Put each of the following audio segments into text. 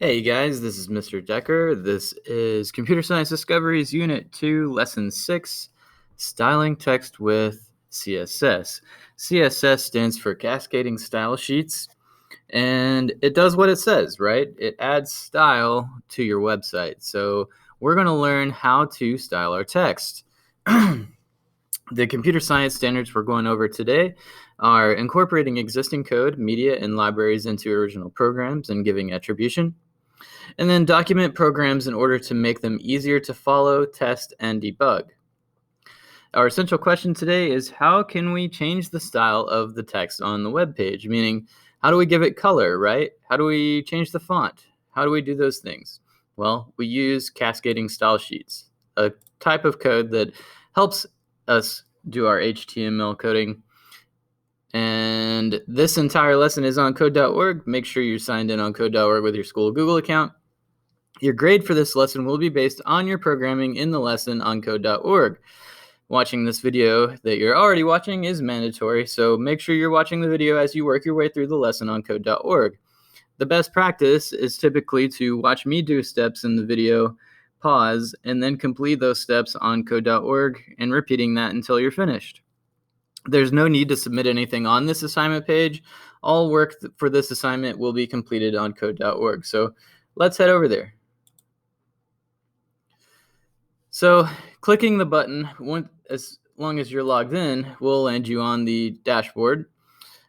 Hey guys, this is Mr. Decker. This is Computer Science Discoveries Unit 2, Lesson 6, Styling Text with CSS. CSS stands for Cascading Style Sheets, and it does what it says, right? It adds style to your website. So we're going to learn how to style our text. The computer science standards we're going over today are incorporating existing code, media, and libraries into original programs and giving attribution. And then document programs in order to make them easier to follow, test, and debug. Our essential question today is how can we change the style of the text on the web page? Meaning, how do we give it color, right? How do we change the font? How do we do those things? Well, we use cascading style sheets, a type of code that helps us do our HTML coding. And this entire lesson is on code.org. Make sure you're signed in on code.org with your school Google account. Your grade for this lesson will be based on your programming in the lesson on code.org. Watching this video that you're already watching is mandatory, so make sure you're watching the video as you work your way through the lesson on code.org. The best practice is typically to watch me do steps in the video, pause, and then complete those steps on code.org and repeating that until you're finished. There's no need to submit anything on this assignment page. All work for this assignment will be completed on code.org. So let's head over there. So clicking the button, as long as you're logged in, will land you on the dashboard.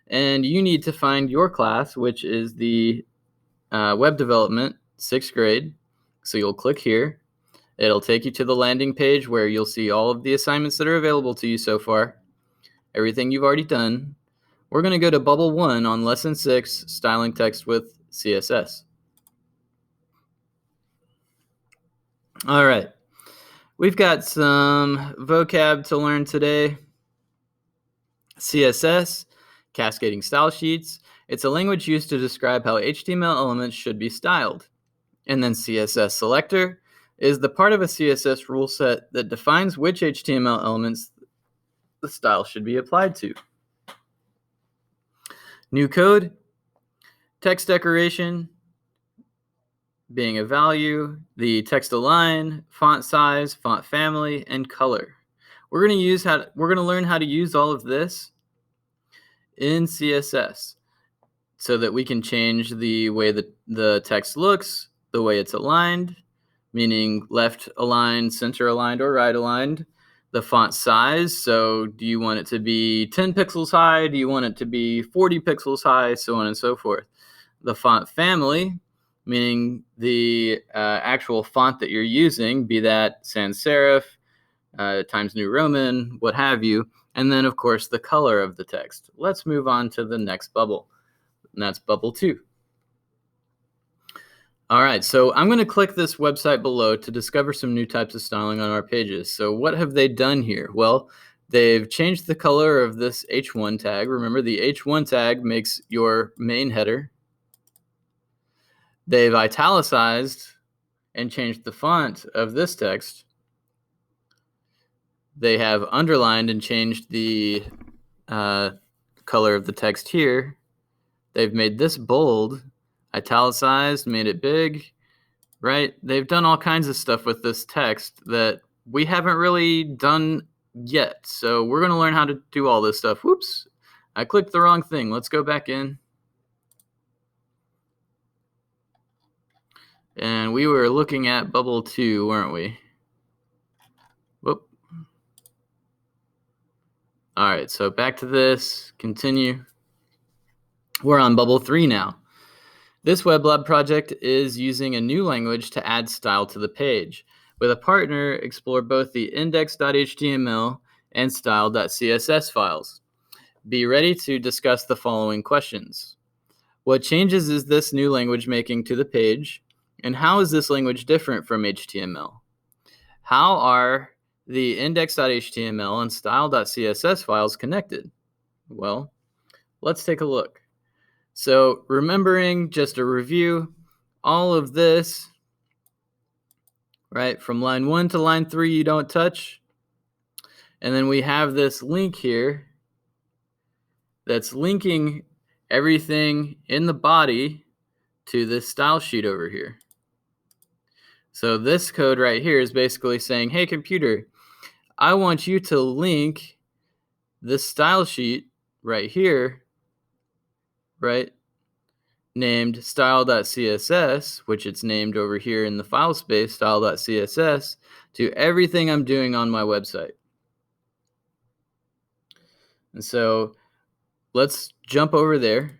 And you need to find your class, which is the Web Development 6th grade. So you'll click here. It'll take you to the landing page where you'll see all of the assignments that are available to you so far, everything you've already done. We're going to go to Bubble 1 on Lesson 6, Styling Text with CSS. All right. We've got some vocab to learn today. CSS, cascading style sheets. It's a language used to describe how HTML elements should be styled. And then CSS Selector is the part of a CSS rule set that defines which HTML elements the style should be applied to. New code, text decoration, being a value, the text align, font size, font family, and color. We're going to learn how to use all of this in CSS so that we can change the way that the text looks, the way it's aligned, meaning left aligned, center aligned, or right aligned. The font size, so do you want it to be 10 pixels high? Do you want it to be 40 pixels high? So on and so forth. The font family, meaning the actual font that you're using, be that sans serif, Times New Roman, what have you. And then, of course, the color of the text. Let's move on to the next bubble, and that's Bubble 2. All right, so I'm going to click this website below to discover some new types of styling on our pages. So what have they done here? Well, they've changed the color of this H1 tag. Remember, the H1 tag makes your main header. They've italicized and changed the font of this text. They have underlined and changed the color of the text here. They've made this bold, italicized, made it big, right? They've done all kinds of stuff with this text that we haven't really done yet. So we're going to learn how to do all this stuff. Whoops, I clicked the wrong thing. Let's go back in. And we were looking at Bubble 2, weren't we? Whoop. All right, so back to this, continue. We're on Bubble 3 now. This web lab project is using a new language to add style to the page. With a partner, explore both the index.html and style.css files. Be ready to discuss the following questions. What changes is this new language making to the page? And how is this language different from HTML? How are the index.html and style.css files connected? Well, let's take a look. So remembering, just a review, all of this, right, from line 1 to line 3 you don't touch. And then we have this link here that's linking everything in the body to this style sheet over here. So this code right here is basically saying, hey, computer, I want you to link this style sheet right here, right, named style.css, which it's named over here in the file space, style.css, to everything I'm doing on my website. And so let's jump over there.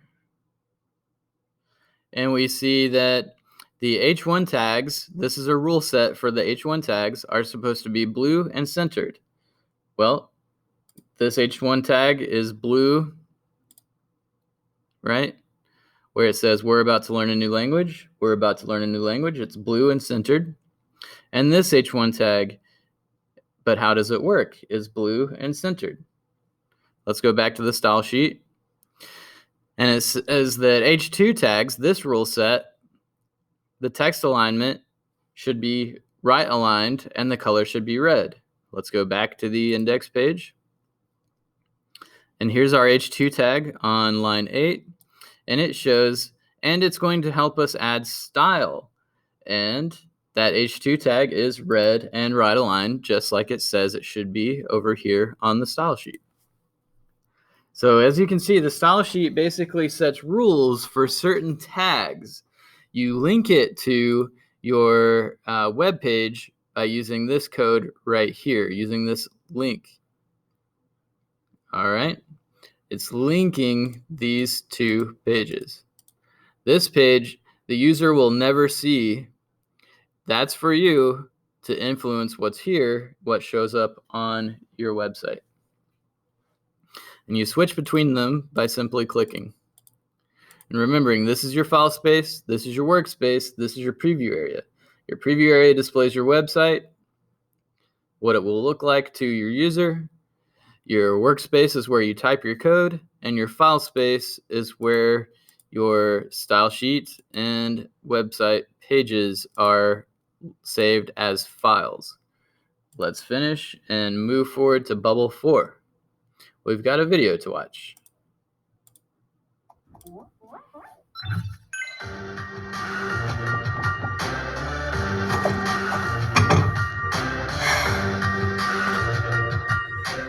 And we see that the H1 tags, this is a rule set for the H1 tags, are supposed to be blue and centered. Well, this H1 tag is blue, right? Where it says we're about to learn a new language. We're about to learn a new language. It's blue and centered. And this H1 tag, but how does it work, is blue and centered. Let's go back to the style sheet. And it says that H2 tags, this rule set, the text alignment should be right aligned and the color should be red. Let's go back to the index page. And here's our H2 tag on line 8. And it shows, and it's going to help us add style. And that H2 tag is red and right aligned, just like it says it should be over here on the style sheet. So as you can see, the style sheet basically sets rules for certain tags. You link it to your web page by using this code right here, using this link. All right. It's linking these two pages. This page, the user will never see. That's for you to influence what's here, what shows up on your website. And you switch between them by simply clicking. And remembering, this is your file space, this is your workspace, this is your preview area. Your preview area displays your website, what it will look like to your user. Your workspace is where you type your code, and your file space is where your style sheet and website pages are saved as files. Let's finish and move forward to bubble 4. We've got a video to watch.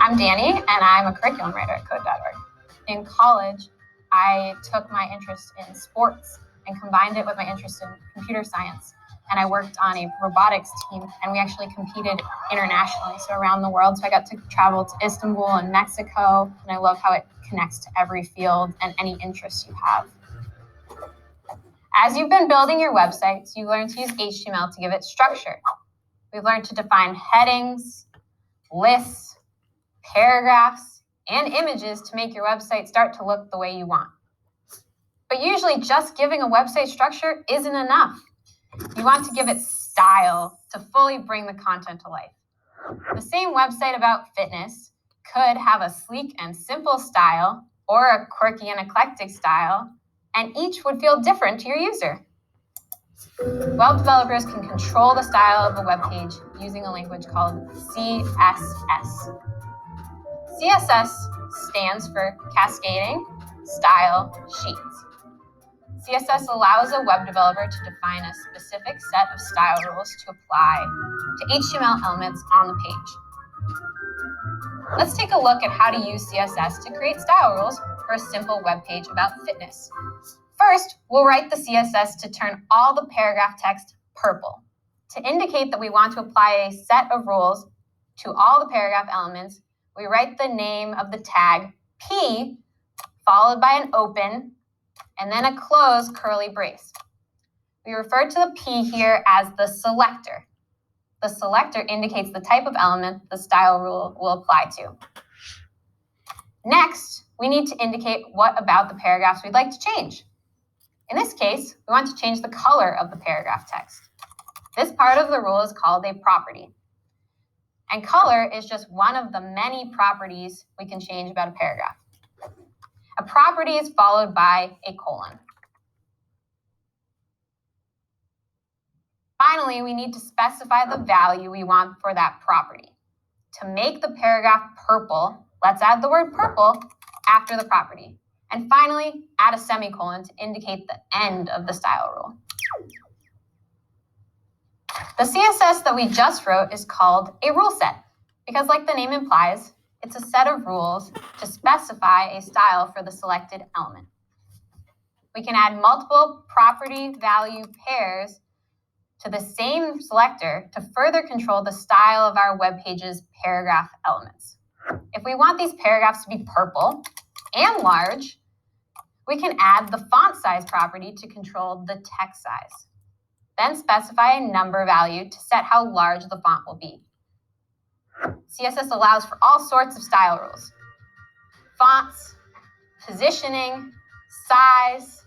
I'm Danny, and I'm a curriculum writer at code.org. In college, I took my interest in sports and combined it with my interest in computer science. And I worked on a robotics team, and we actually competed internationally, so around the world. So I got to travel to Istanbul and Mexico, and I love how it connects to every field and any interest you have. As you've been building your websites, you learn to use HTML to give it structure. We've learned to define headings, lists, paragraphs, and images to make your website start to look the way you want. But usually just giving a website structure isn't enough. You want to give it style to fully bring the content to life. The same website about fitness could have a sleek and simple style or a quirky and eclectic style, and each would feel different to your user. Web developers can control the style of a web page using a language called CSS. CSS stands for Cascading Style Sheets. CSS allows a web developer to define a specific set of style rules to apply to HTML elements on the page. Let's take a look at how to use CSS to create style rules for a simple web page about fitness. First, we'll write the CSS to turn all the paragraph text purple. To indicate that we want to apply a set of rules to all the paragraph elements, we write the name of the tag P, followed by an open, and then a close curly brace. We refer to the P here as the selector. The selector indicates the type of element the style rule will apply to. Next, we need to indicate what about the paragraphs we'd like to change. In this case, we want to change the color of the paragraph text. This part of the rule is called a property. And color is just one of the many properties we can change about a paragraph. A property is followed by a colon. Finally, we need to specify the value we want for that property. To make the paragraph purple, let's add the word purple after the property. And finally, add a semicolon to indicate the end of the style rule. The CSS that we just wrote is called a rule set because, like the name implies, it's a set of rules to specify a style for the selected element. We can add multiple property value pairs to the same selector to further control the style of our web page's paragraph elements. If we want these paragraphs to be purple and large, we can add the font size property to control the text size. Then specify a number value to set how large the font will be. CSS allows for all sorts of style rules: fonts, positioning, size,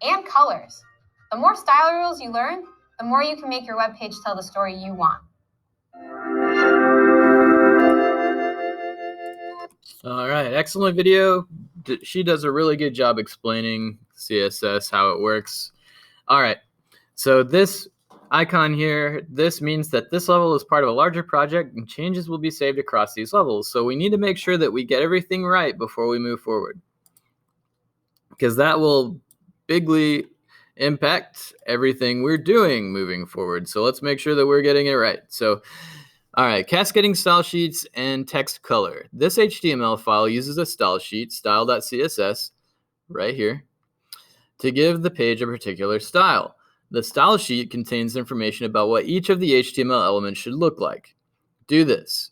and colors. The more style rules you learn, the more you can make your web page tell the story you want. All right, excellent video. She does a really good job explaining CSS, how it works. All right, so this icon here, this means that this level is part of a larger project and changes will be saved across these levels. So we need to make sure that we get everything right before we move forward, because that will bigly impact everything we're doing moving forward. So let's make sure that we're getting it right. So, all right, cascading style sheets and text color. This HTML file uses a style sheet, style.css, right here, to give the page a particular style. The style sheet contains information about what each of the HTML elements should look like. Do this.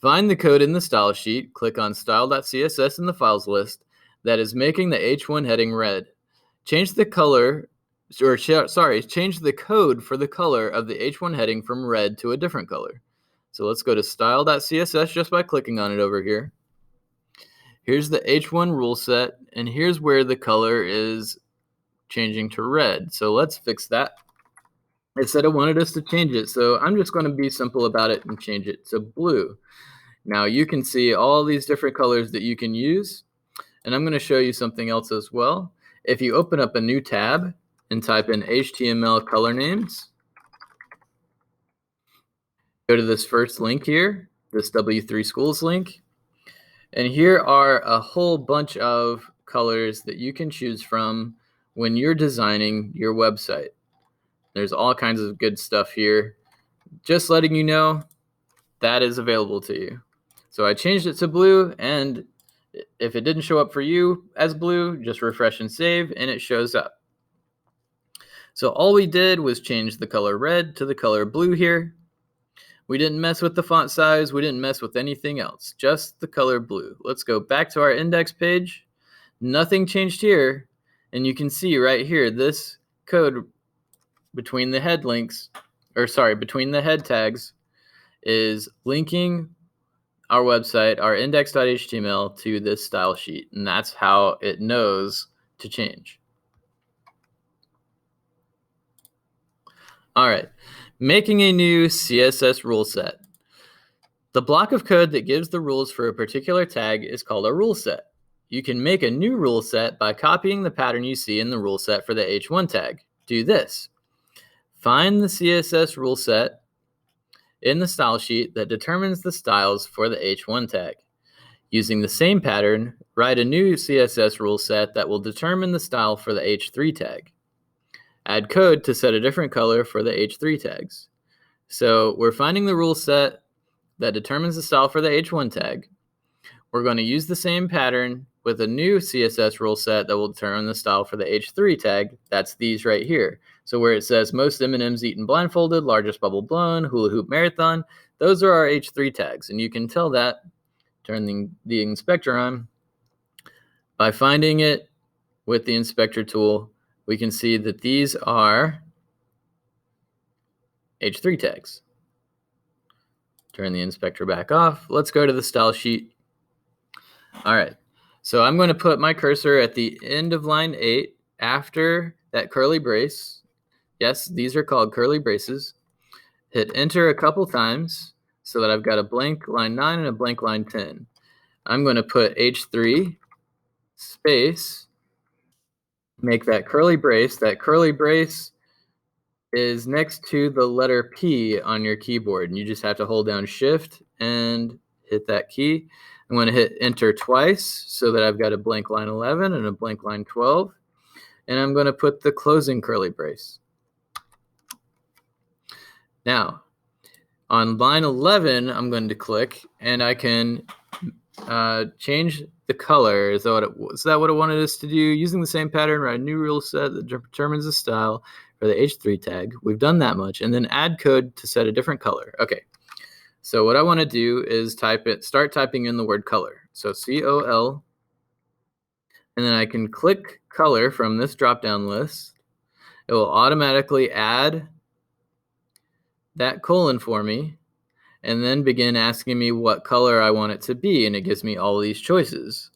Find the code in the style sheet, click on style.css in the files list that is making the H1 heading red. Change the color, change the code for the color of the H1 heading from red to a different color. So let's go to style.css just by clicking on it over here. Here's the H1 rule set, and here's where the color is changing to red. So let's fix that. It said it wanted us to change it, so I'm just going to be simple about it and change it to blue. Now you can see all these different colors that you can use, and I'm going to show you something else as well. If you open up a new tab and type in HTML color names, go to this first link here, this W3 Schools link, and here are a whole bunch of colors that you can choose from when you're designing your website. There's all kinds of good stuff here. Just letting you know that is available to you. So I changed it to blue, and if it didn't show up for you as blue, just refresh and save, and it shows up. So all we did was change the color red to the color blue here. We didn't mess with the font size. We didn't mess with anything else, just the color blue. Let's go back to our index page. Nothing changed here. And you can see right here, this code between the head links, between the head tags is linking our website, our index.html, to this style sheet. And that's how it knows to change. All right, making a new CSS rule set. The block of code that gives the rules for a particular tag is called a rule set. You can make a new rule set by copying the pattern you see in the rule set for the H1 tag. Do this. Find the CSS rule set in the style sheet that determines the styles for the H1 tag. Using the same pattern, write a new CSS rule set that will determine the style for the H3 tag. Add code to set a different color for the H3 tags. So we're finding the rule set that determines the style for the H1 tag. We're going to use the same pattern with a new CSS rule set that will determine the style for the H3 tag. That's these right here. So where it says most M&Ms eaten blindfolded, largest bubble blown, hula hoop marathon, those are our H3 tags. And you can tell that, turn the inspector on, by finding it with the inspector tool, we can see that these are H3 tags. Turn the inspector back off. Let's go to the style sheet. All right, so I'm going to put my cursor at the end of line 8 after that curly brace. Yes, these are called curly braces. Hit enter a couple times so that I've got a blank line 9 and a blank line 10. I'm going to put H3 space, make that curly brace. That curly brace is next to the letter P on your keyboard, and you just have to hold down Shift and hit that key. I'm going to hit enter twice so that I've got a blank line 11 and a blank line 12. And I'm going to put the closing curly brace. Now, on line 11, I'm going to click, and I can change the color. Is that what it wanted us to do? Using the same pattern, write a new rule set that determines the style for the H3 tag. We've done that much. And then add code to set a different color. Okay. So what I want to do is start typing in the word color. So COL, and then I can click color from this drop-down list. It will automatically add that colon for me, and then begin asking me what color I want it to be, and it gives me all these choices.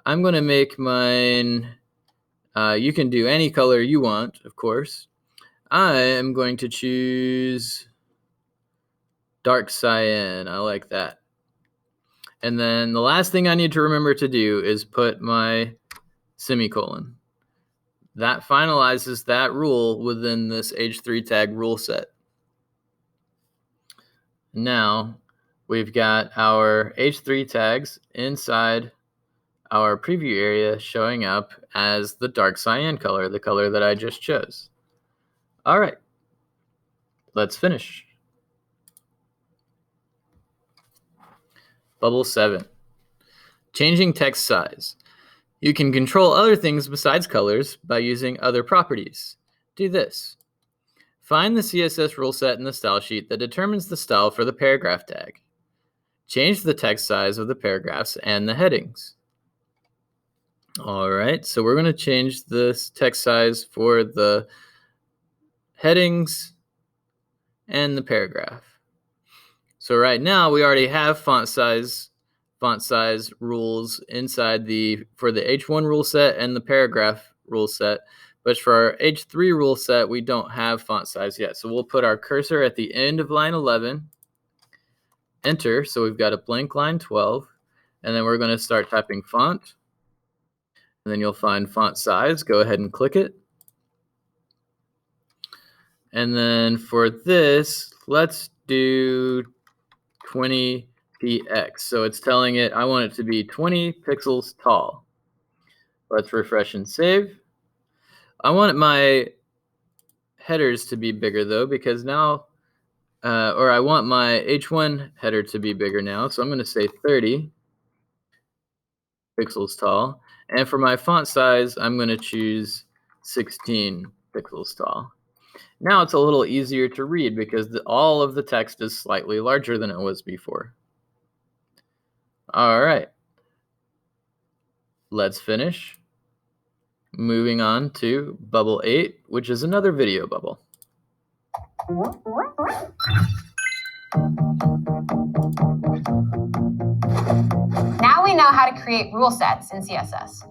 I'm going to make mine, you can do any color you want, of course. I am going to choose dark cyan. I like that. And then the last thing I need to remember to do is put my semicolon. That finalizes that rule within this H3 tag rule set. Now we've got our H3 tags inside our preview area showing up as the dark cyan color, the color that I just chose. All right, let's finish. Bubble 7. Changing text size. You can control other things besides colors by using other properties. Do this. Find the CSS rule set in the style sheet that determines the style for the paragraph tag. Change the text size of the paragraphs and the headings. All right, so we're going to change this text size for the headings and the paragraph. So right now we already have font size rules inside for the H1 rule set and the paragraph rule set, but for our H3 rule set we don't have font size yet. So we'll put our cursor at the end of line 11, enter, so we've got a blank line 12, and then we're going to start typing font, and then you'll find font size. Go ahead and click it. And then for this, let's do 20 px. So it's telling it I want it to be 20 pixels tall. Let's refresh and save. I want my headers to be bigger though, because now, or I want my H1 header to be bigger now. So I'm going to say 30 pixels tall. And for my font size, I'm going to choose 16 pixels tall. Now it's a little easier to read because all of the text is slightly larger than it was before. All right, let's finish. Moving on to bubble 8, which is another video bubble. Now we know how to create rule sets in CSS.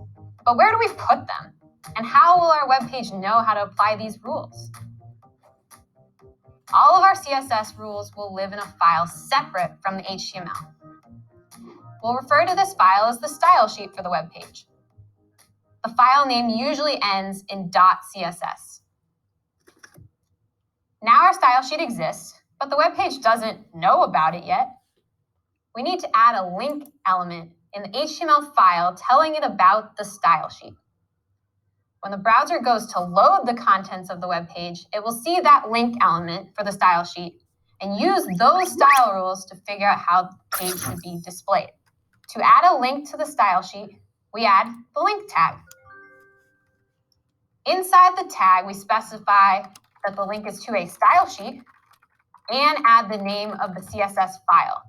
But where do we put them? And how will our web page know how to apply these rules? All of our CSS rules will live in a file separate from the HTML. We'll refer to this file as the style sheet for the web page. The file name usually ends in .css. Now our style sheet exists, but the web page doesn't know about it yet. We need to add a link element in the HTML file telling it about the style sheet. When the browser goes to load the contents of the web page, it will see that link element for the style sheet and use those style rules to figure out how the page should be displayed. To add a link to the style sheet, we add the link tag. Inside the tag, we specify that the link is to a style sheet and add the name of the CSS file.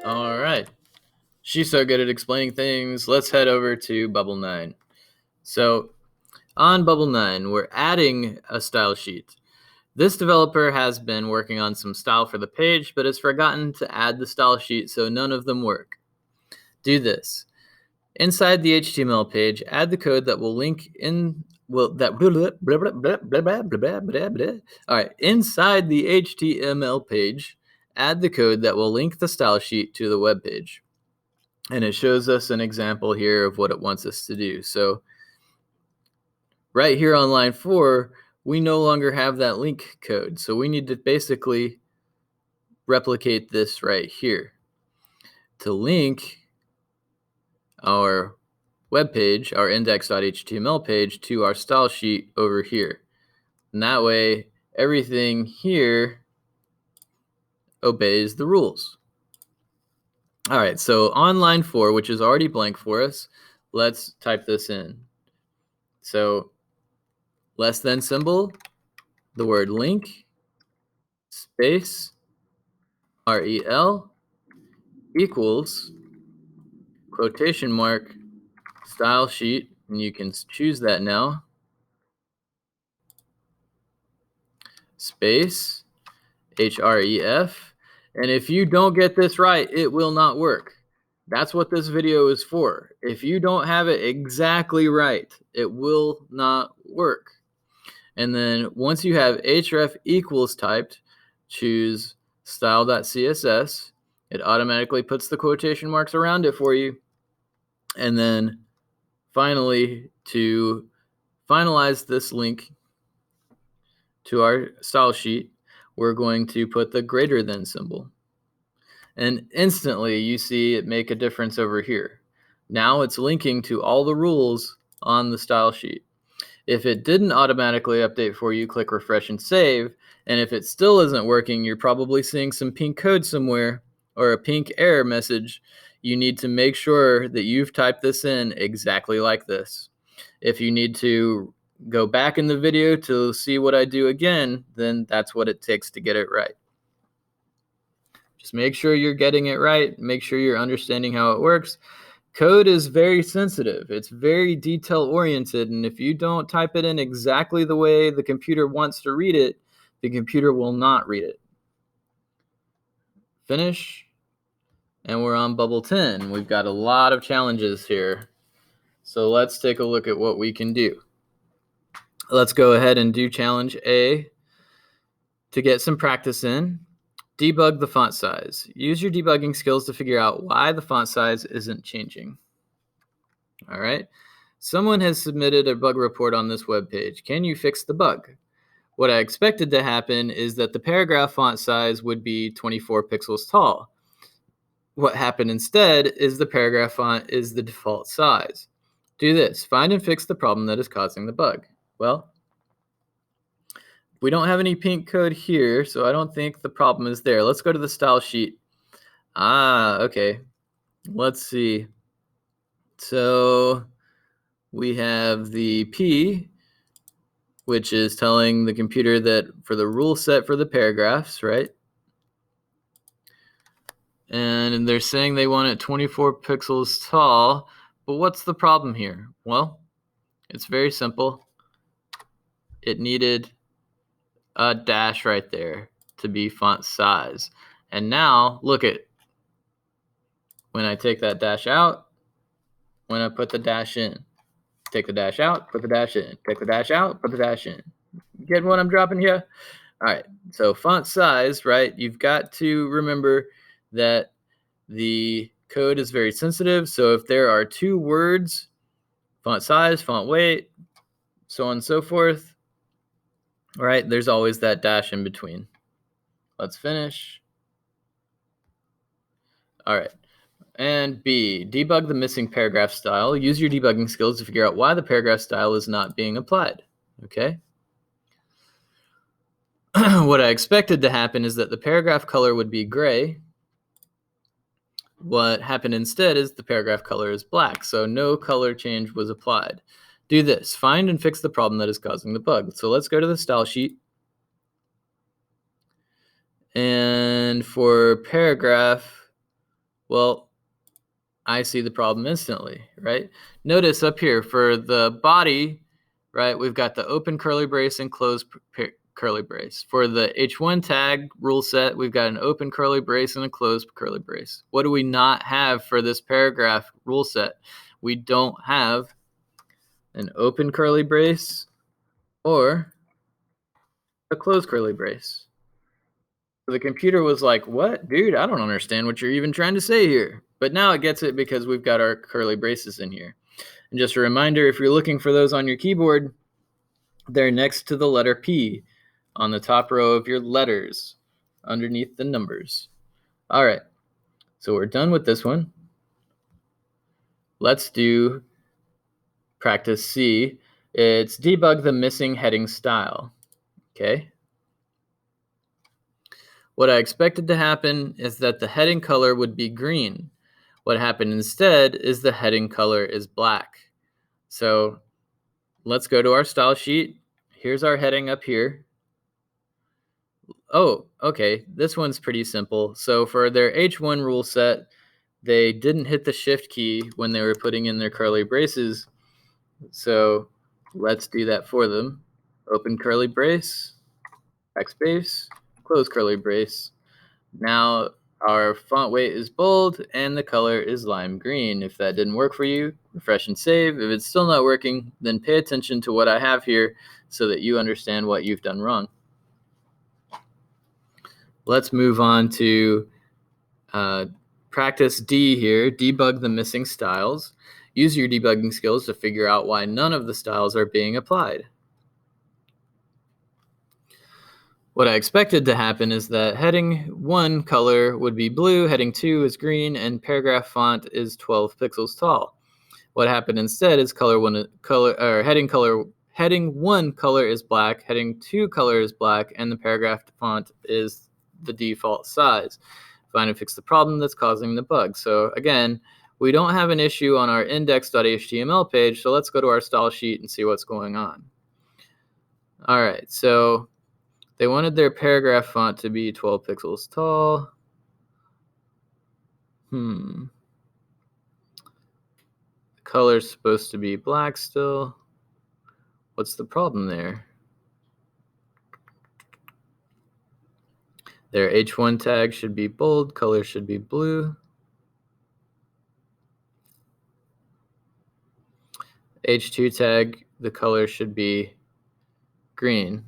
All right. She's so good at explaining things. Let's head over to bubble 9. So on bubble 9, we're adding a style sheet. This developer has been working on some style for the page, but has forgotten to add the style sheet, so none of them work. Do this. Inside the HTML page, add the code that will link in, well, that, all right, inside the HTML page, add the code that will link the style sheet to the web page. And it shows us an example here of what it wants us to do. So right here on line 4, we no longer have that link code. So we need to basically replicate this right here to link our web page, our index.html page, to our style sheet over here. And that way, everything here obeys the rules. All right, so on line 4, which is already blank for us, let's type this in. So less than symbol, the word link, space, rel, equals, quotation mark, style sheet, and you can choose that now, space, href, and if you don't get this right, it will not work. That's what this video is for. If you don't have it exactly right, it will not work. And then once you have href equals typed, choose style.css. It automatically puts the quotation marks around it for you. And then finally, to finalize this link to our style sheet, we're going to put the greater than symbol. And instantly you see it make a difference over here. Now it's linking to all the rules on the style sheet. If it didn't automatically update for you, click refresh and save. And if it still isn't working, you're probably seeing some pink code somewhere or a pink error message. You need to make sure that you've typed this in exactly like this. If you need to go back in the video to see what I do again, then that's what it takes to get it right. Just make sure you're getting it right. Make sure you're understanding how it works. Code is very sensitive. It's very detail-oriented, and if you don't type it in exactly the way the computer wants to read it, the computer will not read it. Finish, and we're on bubble 10. We've got a lot of challenges here, so let's take a look at what we can do. Let's go ahead and do challenge A to get some practice in. Debug the font size. Use your debugging skills to figure out why the font size isn't changing. All right. Someone has submitted a bug report on this web page. Can you fix the bug? What I expected to happen is that the paragraph font size would be 24 pixels tall. What happened instead is the paragraph font is the default size. Do this. Find and fix the problem that is causing the bug. Well, we don't have any pink code here, so I don't think the problem is there. Let's go to the style sheet. Okay. Let's see. So we have the P, which is telling the computer that for the rule set for the paragraphs, right? And they're saying they want it 24 pixels tall, but what's the problem here? Well, it's very simple. It needed a dash right there to be font size. And now look at when I take that dash out, when I put the dash in, take the dash out, put the dash in, take the dash out, put the dash in. Get what I'm dropping here? All right, so font size, right? You've got to remember that the code is very sensitive. So if there are two words, font size, font weight, so on and so forth, right? There's always that dash in between. Let's finish. All right. And B, debug the missing paragraph style. Use your debugging skills to figure out why the paragraph style is not being applied. Okay. What I expected to happen is that the paragraph color would be gray. What happened instead is the paragraph color is black, so no color change was applied. Do this. Find and fix the problem that is causing the bug. So let's go to the style sheet. And for paragraph, well, I see the problem instantly, right? Notice up here for the body, right, we've got the open curly brace and close curly brace. For the H1 tag rule set, we've got an open curly brace and a closed curly brace. What do we not have for this paragraph rule set? We don't have an open curly brace or a closed curly brace. So the computer was like, what? Dude, I don't understand what you're even trying to say here. But now it gets it because we've got our curly braces in here. And just a reminder, if you're looking for those on your keyboard, they're next to the letter P on the top row of your letters. underneath the numbers. All right, so we're done with this one. Let's do practice C. It's debug the missing heading style. Okay. What I expected to happen is that the heading color would be green. What happened instead is the heading color is black. So let's go to our style sheet. Here's our heading up here. Oh, okay, this one's pretty simple. So for their H1 rule set, they didn't hit the shift key when they were putting in their curly braces. So let's do that for them. Open curly brace, backspace, close curly brace. Now our font weight is bold and the color is lime green. If that didn't work for you, refresh and save. If it's still not working, then pay attention to what I have here so that you understand what you've done wrong. Let's move on to practice D here, debug the missing styles. Use your debugging skills to figure out why none of the styles are being applied. What I expected to happen is that heading 1 color would be blue, heading 2 is green, and paragraph font is 12 pixels tall. What happened instead is heading 1 color is black, heading 2 color is black, and the paragraph font is the default size. Find and fix the problem that's causing the bug. So again, we don't have an issue on our index.html page, so let's go to our style sheet and see what's going on. All right, so they wanted their paragraph font to be 12 pixels tall. The color's supposed to be black still. What's the problem there? Their H1 tag should be bold, color should be blue. H2 tag, the color should be green.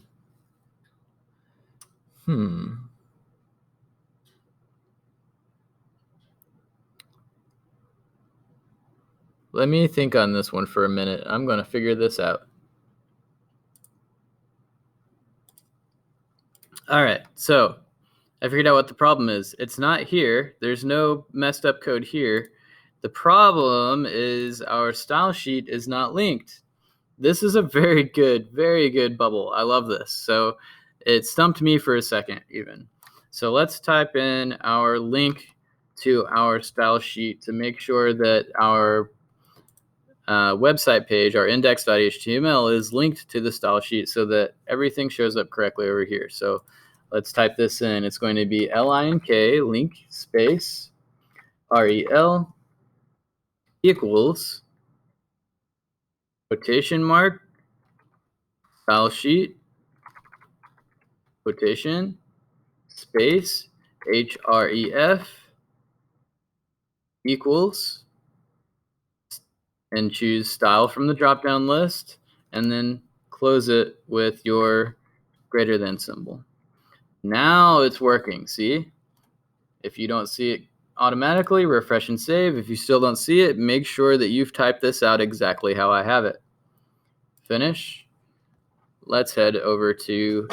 Let me think on this one for a minute. I'm going to figure this out. All right, so I figured out what the problem is. It's not here. There's no messed up code here. The problem is our style sheet is not linked. This is a very good bubble. I love this. So it stumped me for a second even. So let's type in our link to our style sheet to make sure that our website page, our index.html, is linked to the style sheet so that everything shows up correctly over here. So let's type this in. It's going to be link space rel equals quotation mark style sheet quotation space href equals, and choose style from the drop-down list, and then close it with your greater than symbol. Now it's working, see? If you don't see it automatically, refresh and save. If you still don't see it, make sure that you've typed this out exactly how I have it. Finish. Let's head over to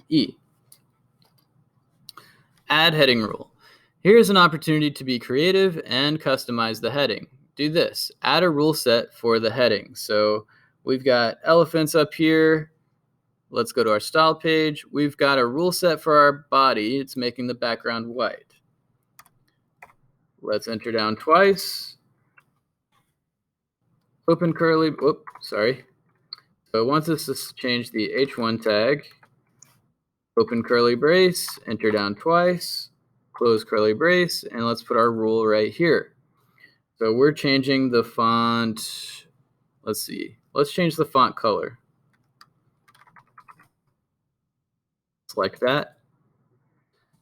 E. Add heading rule. Here's an opportunity to be creative and customize the heading. Do this. Add a rule set for the heading. So we've got elephants up here. Let's go to our style page. We've got a rule set for our body. It's making the background white. Let's enter down twice. Open curly, sorry. So it wants us to change the H1 tag. Open curly brace, enter down twice, close curly brace, and let's put our rule right here. So we're changing the font, let's see, let's change the font color. Select that,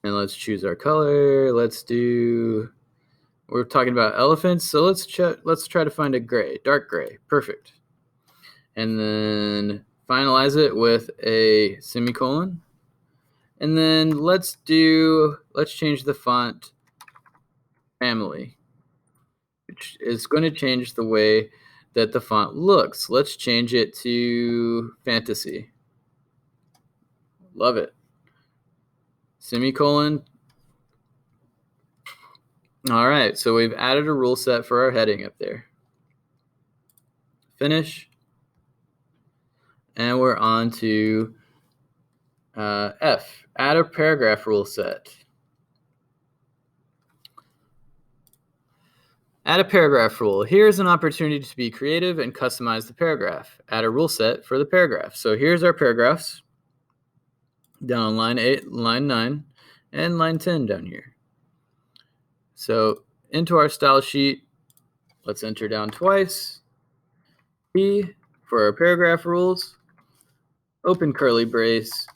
and let's choose our color. Let's do, we're talking about elephants, so let's try to find a gray, dark gray, perfect. And then finalize it with a semicolon. And then let's change the font family, which is going to change the way that the font looks. Let's change it to fantasy. Love it. semicolon. All right, so we've added a rule set for our heading up there. Finish. And we're on to F, add a paragraph rule set. Add a paragraph rule. Here's an opportunity to be creative and customize the paragraph. Add a rule set for the paragraph. So here's our paragraphs down on line 8, line 9, and line 10 down here. So into our style sheet, let's enter down twice. P for our paragraph rules. Open curly brace,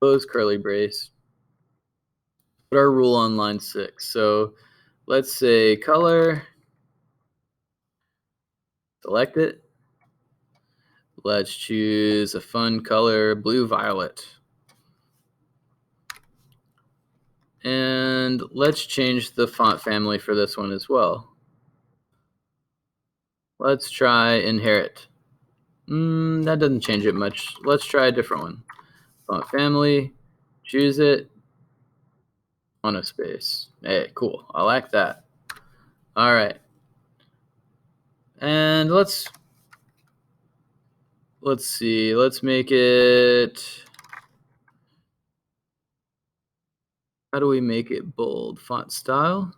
close curly brace. Put our rule on line 6. So let's say color, select it. Let's choose a fun color, blue violet. And let's change the font family for this one as well. Let's try inherit. That doesn't change it much. Let's try a different one. Font family, choose it, monospace. Hey, cool. I like that. All right. And let's see. Let's make it. How do we make it bold? Font style.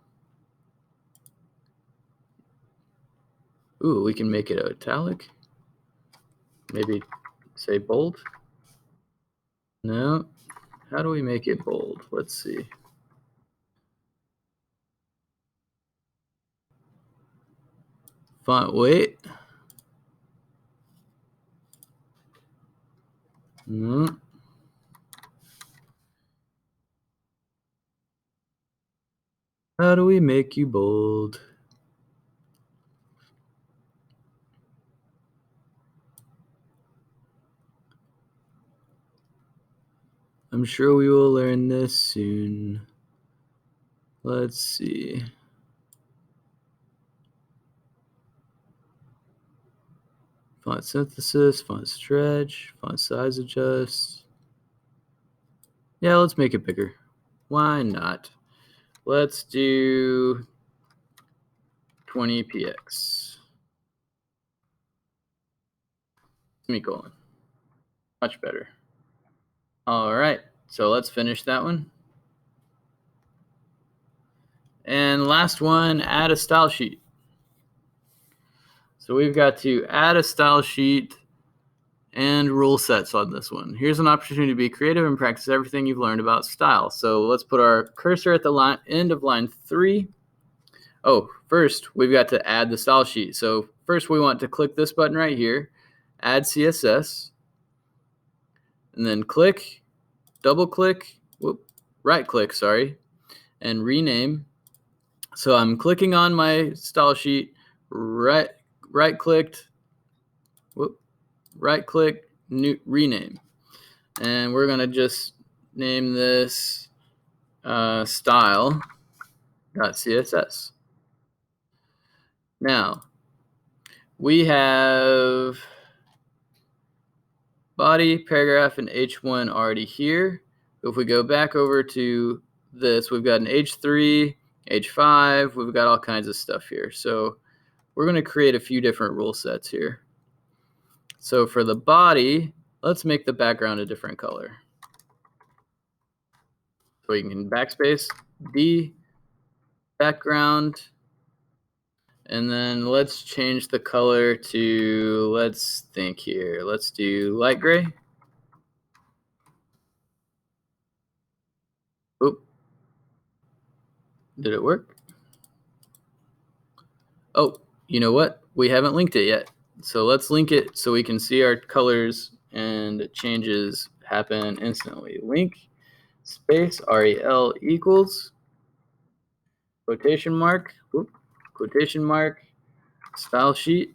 Ooh, we can make it italic. Maybe say bold. No. How do we make it bold? Let's see. Font weight. No. How do we make you bold? I'm sure we will learn this soon. Let's see. Font synthesis, font stretch, font size adjust. Yeah, let's make it bigger. Why not? Let's do 20 px. Semicolon. Much better. All right, so let's finish that one. And last one, add a style sheet. So we've got to add a style sheet and rule sets on this one. Here's an opportunity to be creative and practice everything you've learned about style. So let's put our cursor at the end of line 3. Oh, first we've got to add the style sheet. So first we want to click this button right here, add CSS, and then click, double click, right click, and rename. So I'm clicking on my style sheet, right clicked, right click, new rename. And we're going to just name this style.css. Now, we have body, paragraph, and H1 already here. If we go back over to this, we've got an H3, H5, we've got all kinds of stuff here. So we're going to create a few different rule sets here. So for the body, let's make the background a different color. So you can backspace, D, background, and then let's change the color to, let's think here, let's do light gray. Oop. Did it work? Oh, you know what? We haven't linked it yet. So let's link it so we can see our colors and changes happen instantly. Link space rel equals quotation mark, style sheet.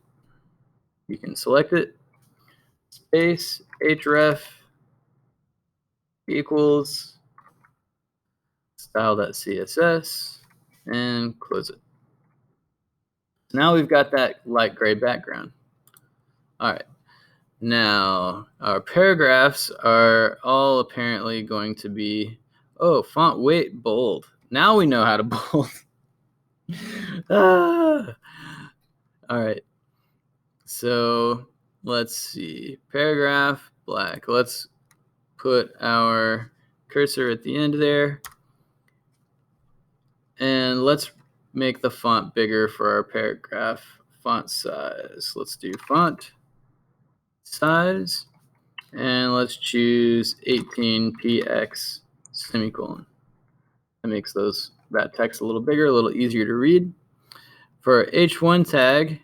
You can select it. Space href equals style.css and close it. Now we've got that light gray background. All right. Now our paragraphs are all apparently going to be Oh, font weight bold. Now we know how to bold. All right. So let's see. Paragraph black. Let's put our cursor at the end there. And let's make the font bigger for our paragraph font size. Let's do font size. And let's choose 18px semicolon. That makes that text a little bigger, a little easier to read. For H1 tag,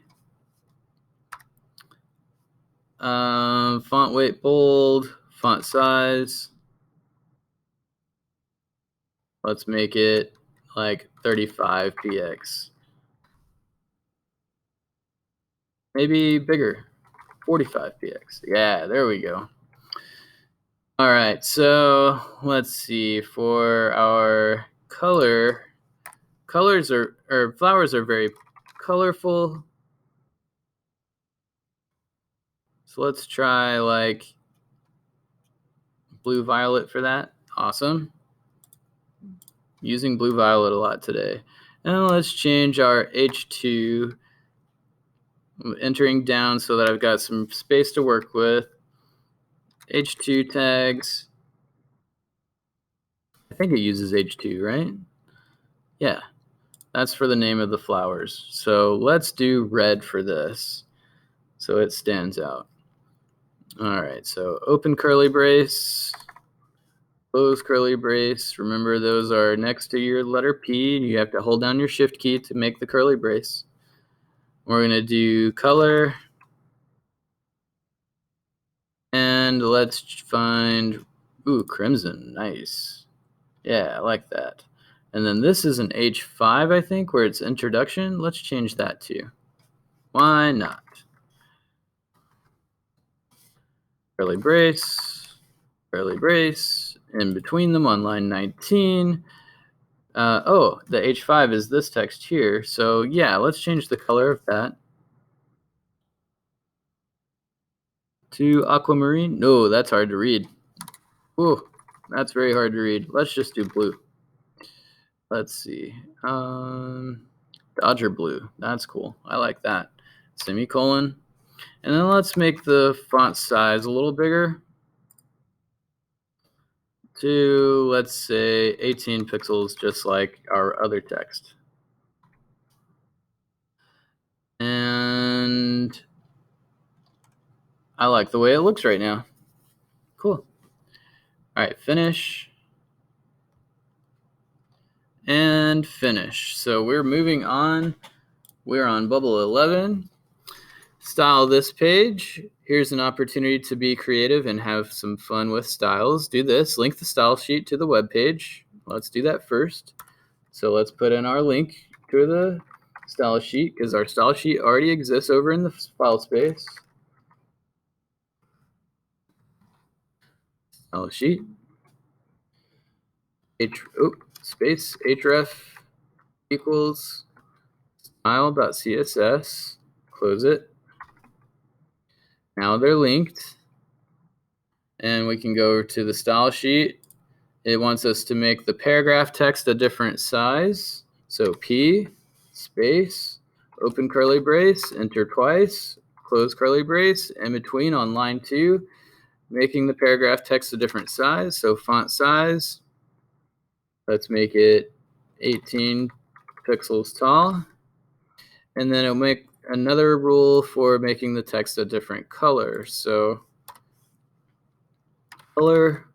font weight bold, font size. Let's make it like 35px. Maybe bigger, 45px. Yeah, there we go. All right, so let's see. For our color, flowers are very colorful. So let's try like blue violet for that. Awesome. Using blue violet a lot today. And let's change our H2, entering down so that I've got some space to work with. H2 tags. I think it uses H2, right? Yeah, that's for the name of the flowers. So let's do red for this so it stands out. All right, so open curly brace, close curly brace. Remember, those are next to your letter P. You have to hold down your shift key to make the curly brace. We're going to do color. And let's find, ooh, crimson. Nice. Yeah, I like that. And then this is an H5, I think, where it's introduction. Let's change that too. Why not? Curly brace, in between them on line 19. Oh, the H5 is this text here. So yeah, let's change the color of that to aquamarine. No, that's hard to read. Ooh, that's very hard to read. Let's just do blue. Let's see. Dodger blue. That's cool. I like that. Semicolon. And then let's make the font size a little bigger to, let's say, 18 pixels, just like our other text. And I like the way it looks right now. Cool. All right, finish. And finish. So we're moving on. We're on bubble 11. Style this page. Here's an opportunity to be creative and have some fun with styles. Do this. Link the style sheet to the web page. Let's do that first. So let's put in our link to the style sheet because our style sheet already exists over in the file space. Style sheet. Space href equals style.css. Close it. Now they're linked. And we can go to the style sheet. It wants us to make the paragraph text a different size. So P, space, open curly brace, enter twice, close curly brace, in between on line 2, making the paragraph text a different size. So font size, let's make it 18 pixels tall. And then it'll make another rule for making the text a different color. So color,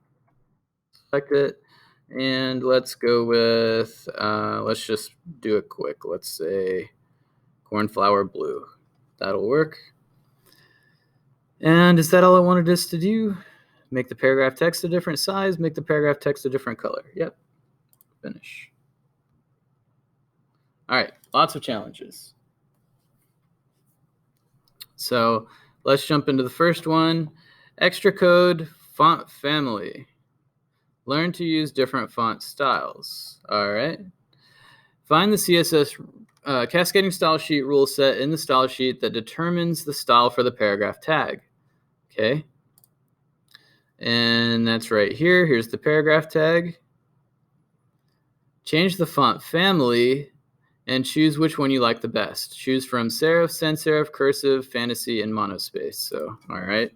select it, and let's go with, let's just do it quick. Let's say cornflower blue. That'll work. And is that all I wanted us to do? Make the paragraph text a different size, make the paragraph text a different color. Yep, finish. All right, lots of challenges. So let's jump into the first one. Extra code, font family. Learn to use different font styles. All right. Find the CSS cascading style sheet rule set in the style sheet that determines the style for the paragraph tag. Okay. And that's right here. Here's the paragraph tag. Change the font family and choose which one you like the best. Choose from serif, sans serif, cursive, fantasy, and monospace. So, all right.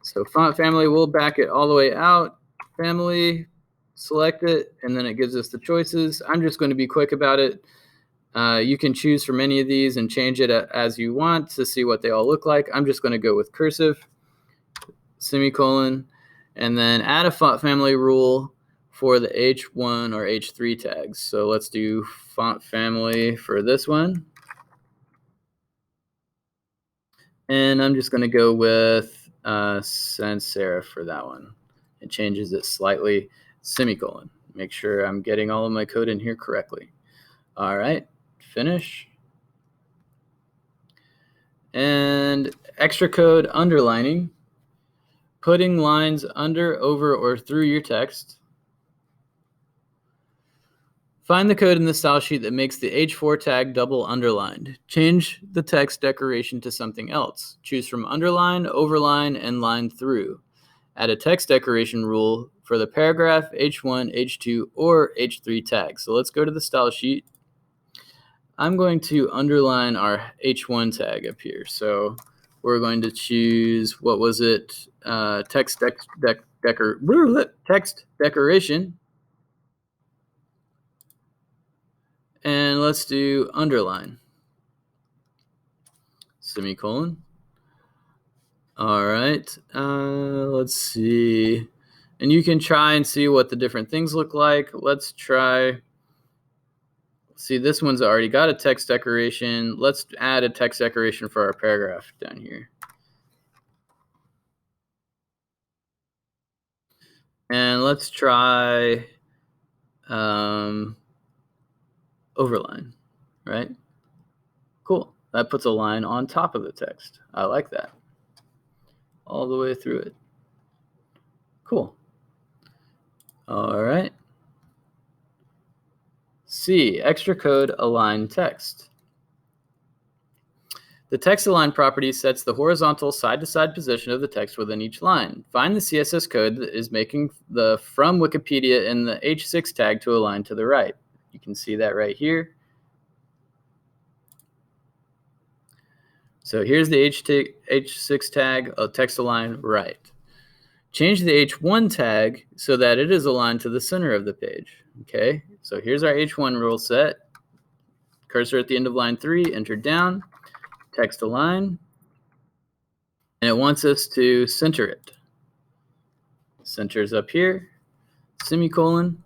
So font family, we'll back it all the way out. Family, select it, and then it gives us the choices. I'm just going to be quick about it. You can choose from any of these and change it as you want to see what they all look like. I'm just going to go with cursive, semicolon, and then add a font family rule for the H1 or H3 tags. So let's do font family for this one. And I'm just going to go with sans serif for that one. It changes it slightly, semicolon. Make sure I'm getting all of my code in here correctly. All right, finish. And extra code underlining, putting lines under, over, or through your text. Find the code in the style sheet that makes the H4 tag double underlined. Change the text decoration to something else. Choose from underline, overline, and line through. Add a text decoration rule for the paragraph, H1, H2, or H3 tag. So let's go to the style sheet. I'm going to underline our H1 tag up here. So we're going to choose, what was it? Text decoration. And let's do underline, semicolon. All right, let's see. And you can try and see what the different things look like. Let's try. See, this one's already got a text decoration. Let's add a text decoration for our paragraph down here. And let's try overline, right? Cool. That puts a line on top of the text. I like that. All the way through it. Cool. All right. C, extra code align text. The text align property sets the horizontal side-to-side position of the text within each line. Find the CSS code that is making the from Wikipedia in the H6 tag to align to the right. You can see that right here. So here's the H6 tag, text align right. Change the H1 tag so that it is aligned to the center of the page. Okay, so here's our H1 rule set. Cursor at the end of line 3, enter down, text align, and it wants us to center it. Centers up here, semicolon.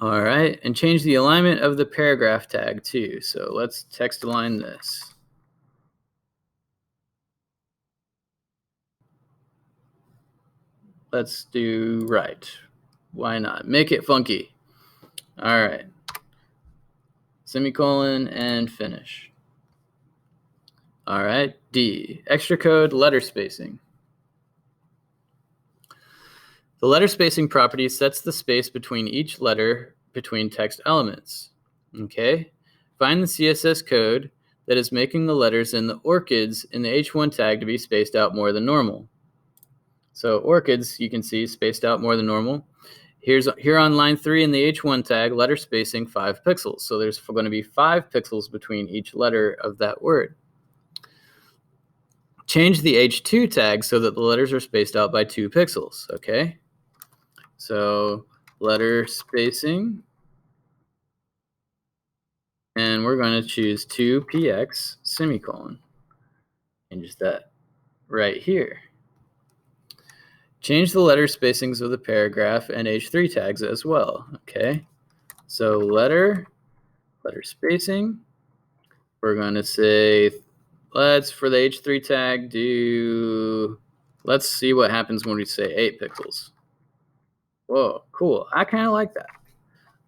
All right, and change the alignment of the paragraph tag too. So let's text align this. Let's do right. Why not? Make it funky. All right. Semicolon and finish. All right. D, extra code letter spacing. The letter spacing property sets the space between each letter between text elements. Okay. Find the CSS code that is making the letters in the orchids in the H1 tag to be spaced out more than normal. So orchids, you can see spaced out more than normal. Here on line 3 in the H1 tag, letter spacing 5 pixels. So there's going to be 5 pixels between each letter of that word. Change the H2 tag so that the letters are spaced out by 2 pixels. Okay. So letter spacing. And we're going to choose 2px semicolon. And just that right here. Change the letter spacings of the paragraph and H3 tags as well. Okay, so letter spacing. We're going to say, let's, for the H3 tag, let's see what happens when we say 8 pixels. Whoa, cool. I kind of like that.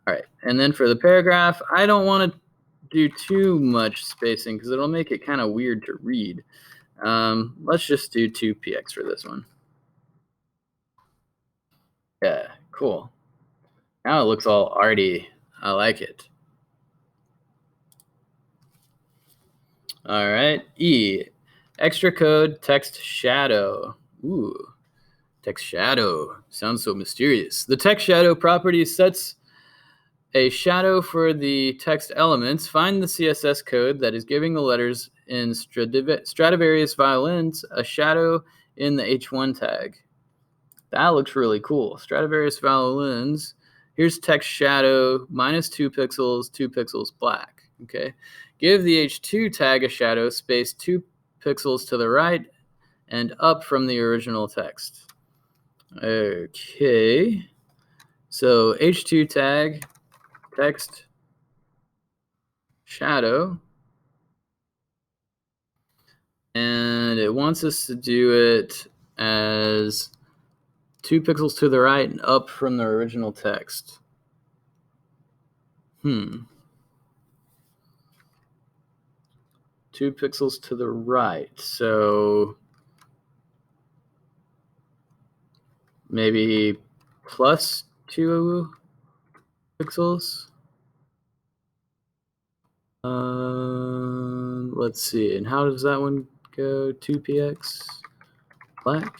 All right, and then for the paragraph, I don't want to do too much spacing because it'll make it kind of weird to read. Let's just do 2px for this one. Yeah, cool. Now it looks all arty. I like it. All right. E, extra code text shadow. Ooh, text shadow. Sounds so mysterious. The text shadow property sets a shadow for the text elements. Find the CSS code that is giving the letters in Stradivarius violins a shadow in the H1 tag. That looks really cool. Stradivarius violins. Here's text shadow minus 2 pixels, 2 pixels black. Okay. Give the H2 tag a shadow spaced 2 pixels to the right and up from the original text. Okay. So H2 tag text shadow, and it wants us to do it as 2 pixels to the right and up from the original text. 2 pixels to the right, so maybe plus 2 pixels. Let's see, and how does that one go? 2px black.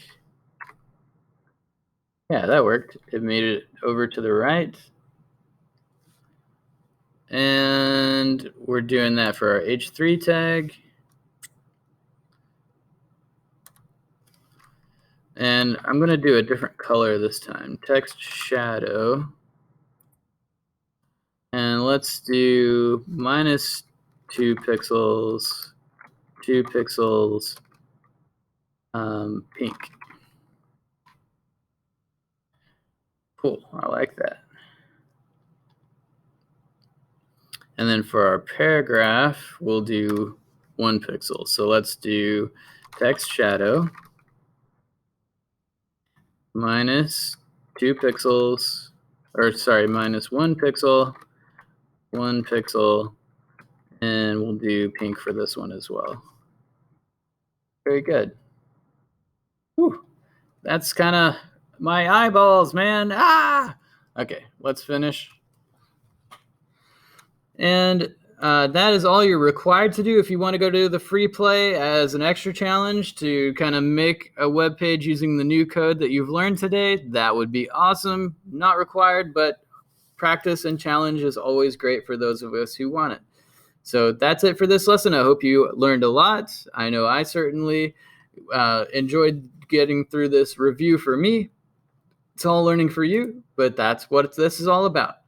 Yeah, that worked. It made it over to the right. And we're doing that for our H3 tag. And I'm going to do a different color this time. Text shadow. And let's do minus 2 pixels, 2 pixels, pink. Cool, I like that. And then for our paragraph, we'll do 1 pixel. So let's do text shadow minus 2 pixels, or sorry, minus 1 pixel, 1 pixel, and we'll do pink for this one as well. Very good. Whew. That's kind of my eyeballs, man. Ah! Okay, let's finish. And that is all you're required to do if you want to go to the free play as an extra challenge to kind of make a web page using the new code that you've learned today. That would be awesome. Not required, but practice and challenge is always great for those of us who want it. So that's it for this lesson. I hope you learned a lot. I know I certainly enjoyed getting through this review for me. It's all learning for you, but that's what this is all about.